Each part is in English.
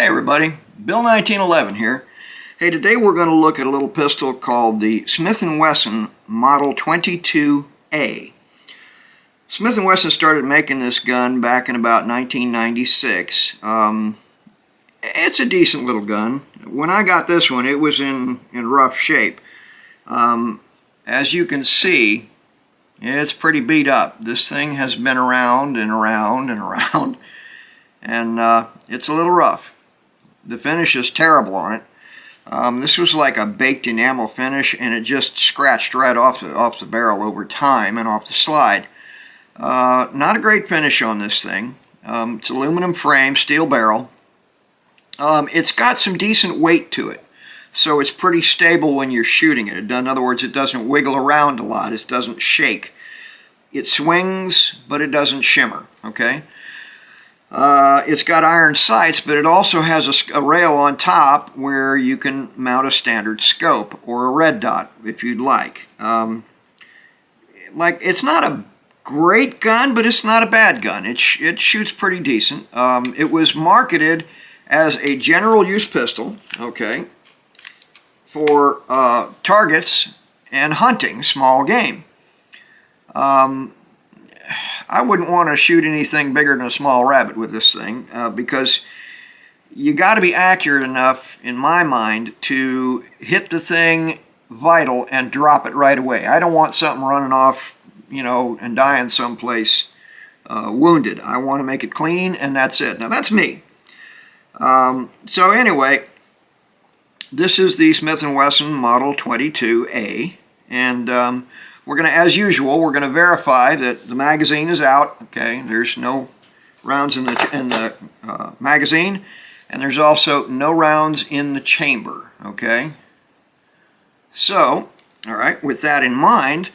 Hey everybody, Bill 1911 here. Hey, today we're going to look at a little pistol called the Smith and Wesson Model 22A. Smith and Wesson started making this gun back in about 1996. It's a decent little gun. When I got this one, it was in rough shape. As you can see, it's pretty beat up. This thing has been around and around and around, and it's a little rough. The finish is terrible on it. This was like a baked enamel finish, and it just scratched right off the barrel over time and off the slide. Not a great finish on this thing. It's aluminum frame, steel barrel. It's got some decent weight to it, so it's pretty stable when you're shooting it. In other words, it doesn't wiggle around a lot. It doesn't shake. It swings, but it doesn't shimmer. Okay. It's got iron sights, but it also has a rail on top where you can mount a standard scope or a red dot if you'd like. It's not a great gun, but it's not a bad gun. It shoots pretty decent. It was marketed as a general use pistol, okay, for targets and hunting small game. I wouldn't want to shoot anything bigger than a small rabbit with this thing because you got to be accurate enough, in my mind, to hit the thing vital and drop it right away. I don't want something running off, and dying someplace wounded. I want to make it clean, and that's it. Now, that's me. So anyway, this is the Smith and Wesson Model 22A, and we're going to, as usual, we're going to verify that the magazine is out. Okay, there's no rounds in the magazine, and there's also no rounds in the chamber. Okay, so all right, with that in mind,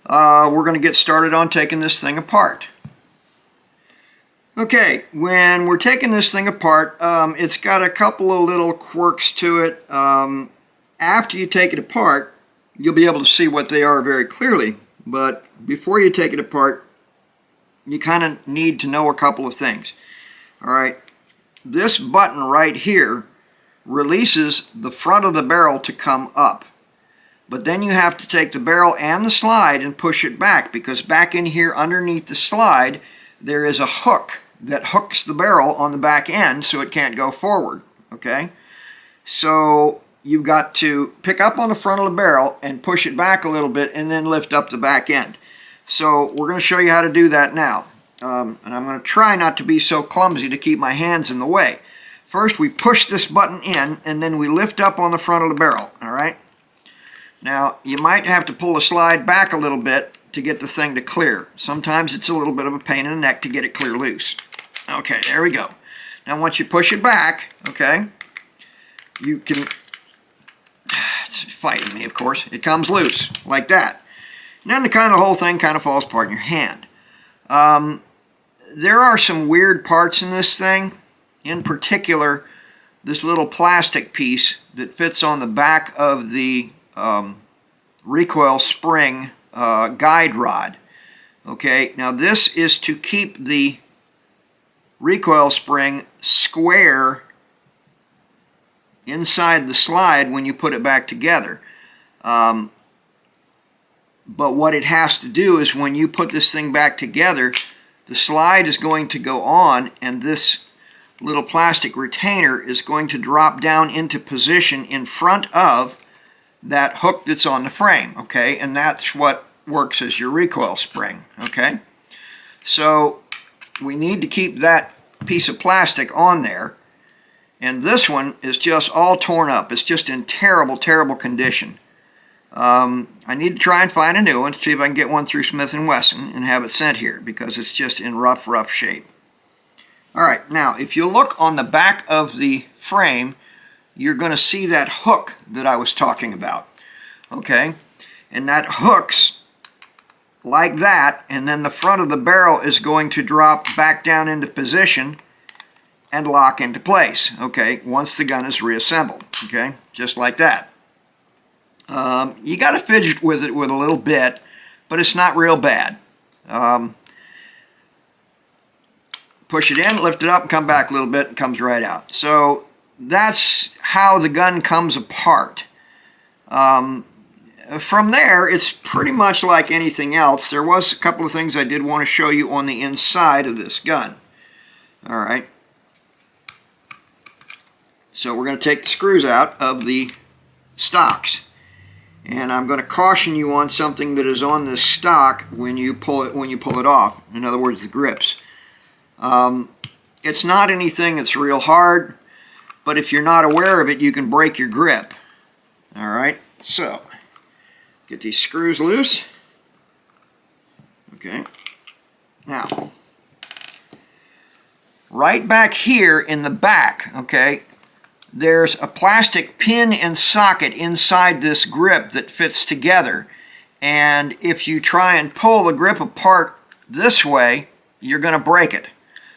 we're going to get started on taking this thing apart. Okay, when we're taking this thing apart, it's got a couple of little quirks to it. After you take it apart, you'll be able to see what they are very clearly, but before you take it apart, you kind of need to know a couple of things. All right, this button right here releases the front of the barrel to come up, but then you have to take the barrel and the slide and push it back, because back in here underneath the slide there is a hook that hooks the barrel on the back end so it can't go forward. Okay, so you've got to pick up on the front of the barrel and push it back a little bit and then lift up the back end. So we're going to show you how to do that now. And I'm going to try not to be so clumsy to keep my hands in the way. First we push this button in, and then we lift up on the front of the barrel. Alright? Now you might have to pull the slide back a little bit to get the thing to clear. Sometimes it's a little bit of a pain in the neck to get it clear loose. Okay, there we go. Now once you push it back, okay, you can... It's fighting me, of course. It comes loose, like that. And then the whole thing kind of falls apart in your hand. There are some weird parts in this thing. In particular, this little plastic piece that fits on the back of the recoil spring guide rod. Okay, now this is to keep the recoil spring square inside the slide when you put it back together. But what it has to do is when you put this thing back together, the slide is going to go on, and this little plastic retainer is going to drop down into position in front of that hook that's on the frame. Okay, and that's what works as your recoil spring. Okay, so we need to keep that piece of plastic on there. And this one is just all torn up. It's just in terrible, terrible condition. I need to try and find a new one to see if I can get one through Smith and Wesson and have it sent here, because it's just in rough, rough shape. Alright, now if you look on the back of the frame, you're going to see that hook that I was talking about. Okay? And that hooks like that, and then the front of the barrel is going to drop back down into position and lock into place, okay, once the gun is reassembled, okay, just like that. You got to fidget with it with a little bit, but it's not real bad. push it in, lift it up, and come back a little bit, and it comes right out. So that's how the gun comes apart. From there, it's pretty much like anything else. There was a couple of things I did want to show you on the inside of this gun. All right. So we're going to take the screws out of the stocks. And I'm going to caution you on something that is on this stock when you pull it off. In other words, the grips. It's not anything that's real hard, but if you're not aware of it, you can break your grip. All right. So get these screws loose. Okay. Now, right back here in the back, okay, there's a plastic pin and socket inside this grip that fits together. And if you try and pull the grip apart this way, you're going to break it.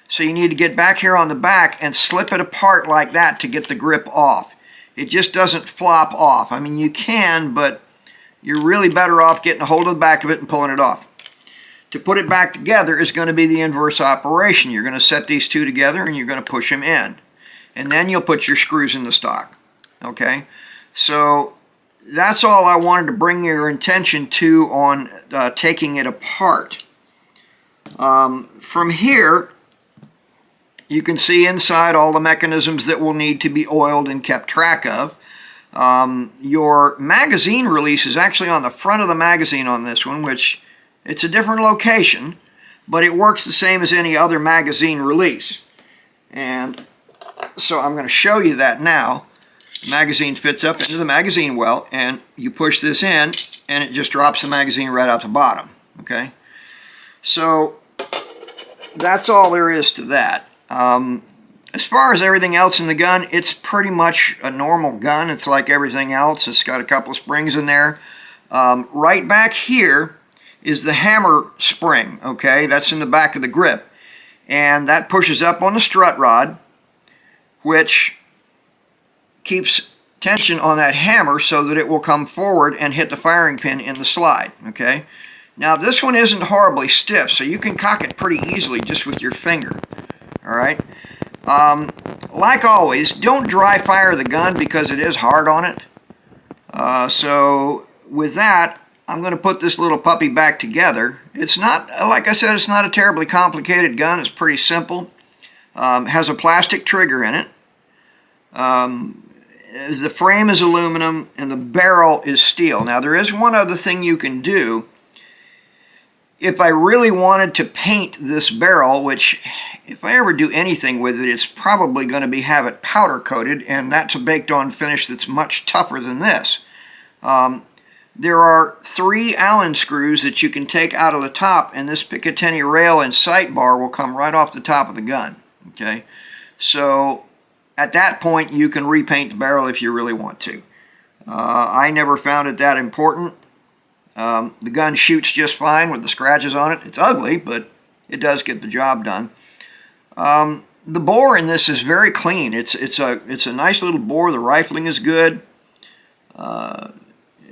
So you need to get back here on the back and slip it apart like that to get the grip off. It just doesn't flop off. I mean, you can, but you're really better off getting a hold of the back of it and pulling it off. To put it back together is going to be the inverse operation. You're going to set these two together and you're going to push them in. And then you'll put your screws in the stock. Okay? So that's all I wanted to bring your attention to on taking it apart. From here, you can see inside all the mechanisms that will need to be oiled and kept track of. Your magazine release is actually on the front of the magazine on this one, which it's a different location, but it works the same as any other magazine release. And so I'm going to show you that now. The magazine fits up into the magazine well, and you push this in, and it just drops the magazine right out the bottom. Okay? So that's all there is to that. As far as everything else in the gun, it's pretty much a normal gun. It's like everything else. It's got a couple of springs in there. Right back here is the hammer spring. Okay? That's in the back of the grip. And that pushes up on the strut rod, which keeps tension on that hammer so that it will come forward and hit the firing pin in the slide. Okay? Now this one isn't horribly stiff, so you can cock it pretty easily just with your finger. Alright? Like always, don't dry fire the gun because it is hard on it. So with that, I'm going to put this little puppy back together. It's not, like I said, it's not a terribly complicated gun. It's pretty simple. Has a plastic trigger in it. The frame is aluminum and the barrel is steel. Now there is one other thing you can do. If I really wanted to paint this barrel, which if I ever do anything with it, it's probably going to have it powder coated, and that's a baked on finish that's much tougher than this. There are 3 Allen screws that you can take out of the top, and this Picatinny rail and sight bar will come right off the top of the gun. Okay, so at that point you can repaint the barrel if you really want to. I never found it that important. The gun shoots just fine with the scratches on it. It's ugly, but it does get the job done. The bore in this is very clean. It's a nice little bore. The rifling is good.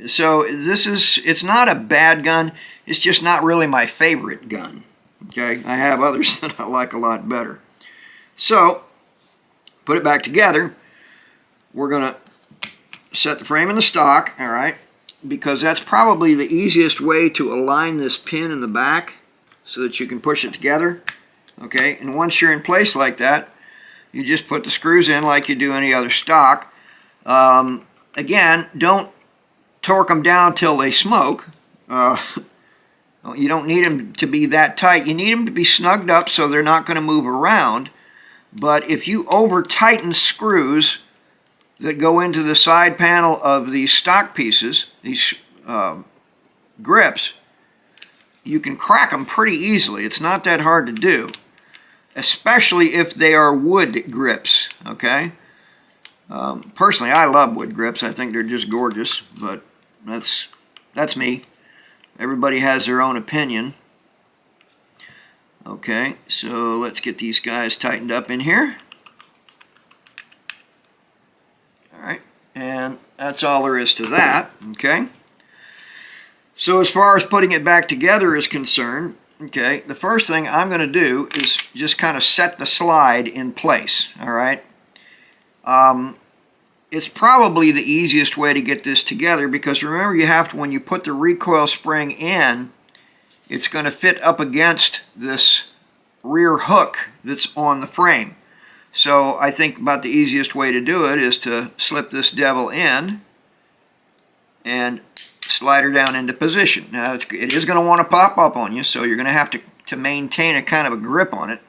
So it's not a bad gun. It's just not really my favorite gun. Okay, I have others that I like a lot better. So put it back together. We're gonna set the frame in the stock. All right. Because that's probably the easiest way to align this pin in the back so that you can push it together. Okay, and once you're in place like that, you just put the screws in like you do any other stock. Again, don't torque them down till they smoke. You don't need them to be that tight. You need them to be snugged up so they're not going to move around. But if you over tighten screws that go into the side panel of these stock pieces, these grips, you can crack them pretty easily. It's not that hard to do, especially if they are wood grips. Okay. Personally, I love wood grips. I think they're just gorgeous, but that's me. Everybody has their own opinion. Okay, so let's get these guys tightened up in here. Alright, and that's all there is to that. Okay, so as far as putting it back together is concerned, okay, the first thing I'm going to do is just kind of set the slide in place, all right? It's probably the easiest way to get this together because remember you have to, when you put the recoil spring in, it's going to fit up against this rear hook that's on the frame. So I think about the easiest way to do it is to slip this devil in and slide her down into position. Now it is going to want to pop up on you, so you're going to have to maintain a kind of a grip on it.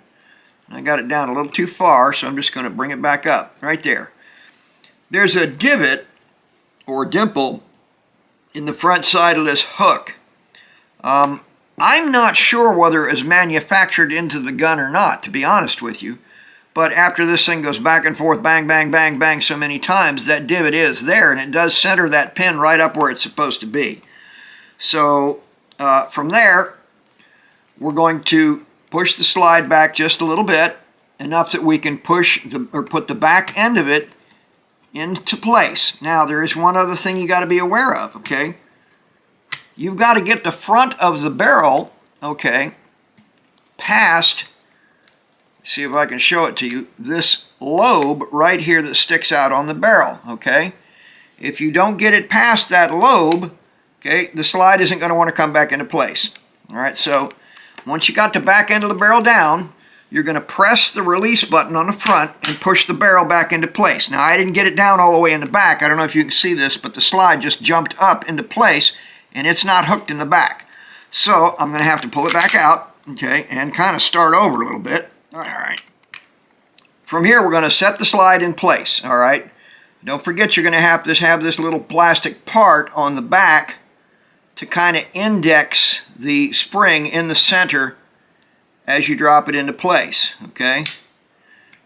I got it down a little too far, so I'm just going to bring it back up right there. There's a divot or dimple in the front side of this hook. I'm not sure whether it was manufactured into the gun or not, to be honest with you. But after this thing goes back and forth, bang, bang, bang, bang, so many times, that divot is there, and it does center that pin right up where it's supposed to be. So from there, we're going to push the slide back just a little bit, enough that we can push or put the back end of it into place. Now, there is one other thing you got to be aware of, okay? You've got to get the front of the barrel, okay, past, see if I can show it to you, this lobe right here that sticks out on the barrel, okay? If you don't get it past that lobe, okay, the slide isn't going to want to come back into place. All right, so once you got the back end of the barrel down, you're going to press the release button on the front and push the barrel back into place. Now, I didn't get it down all the way in the back. I don't know if you can see this, but the slide just jumped up into place, and it's not hooked in the back. So I'm going to have to pull it back out, okay, and kind of start over a little bit. All right. From here, we're going to set the slide in place, all right? Don't forget you're going to have this little plastic part on the back to kind of index the spring in the center as you drop it into place, okay?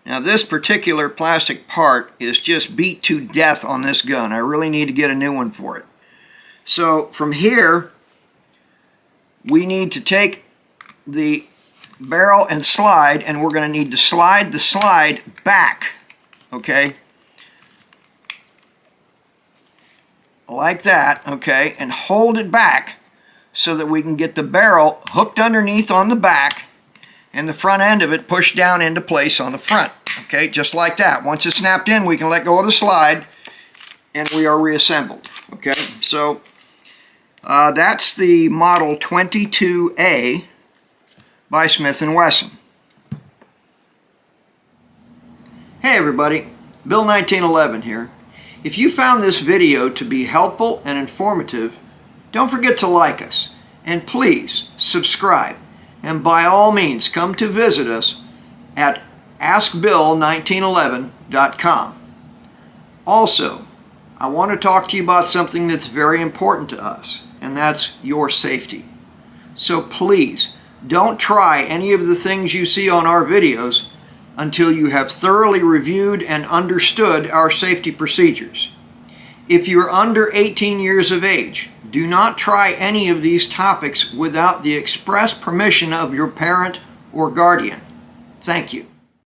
Now this particular plastic part is just beat to death on this gun. I really need to get a new one for it. So from here, we need to take the barrel and slide, and we're going to need to slide the slide back, okay? Like that, okay? And hold it back so that we can get the barrel hooked underneath on the back and the front end of it pushed down into place on the front, okay? Just like that. Once it's snapped in, we can let go of the slide and we are reassembled, okay? So that's the Model 22A by Smith and Wesson. Hey everybody, Bill 1911 here. If you found this video to be helpful and informative, don't forget to like us, and please subscribe, and by all means come to visit us at askbill1911.com. Also, I want to talk to you about something that's very important to us, and that's your safety. So please, don't try any of the things you see on our videos until you have thoroughly reviewed and understood our safety procedures. If you're under 18 years of age, do not try any of these topics without the express permission of your parent or guardian. Thank you.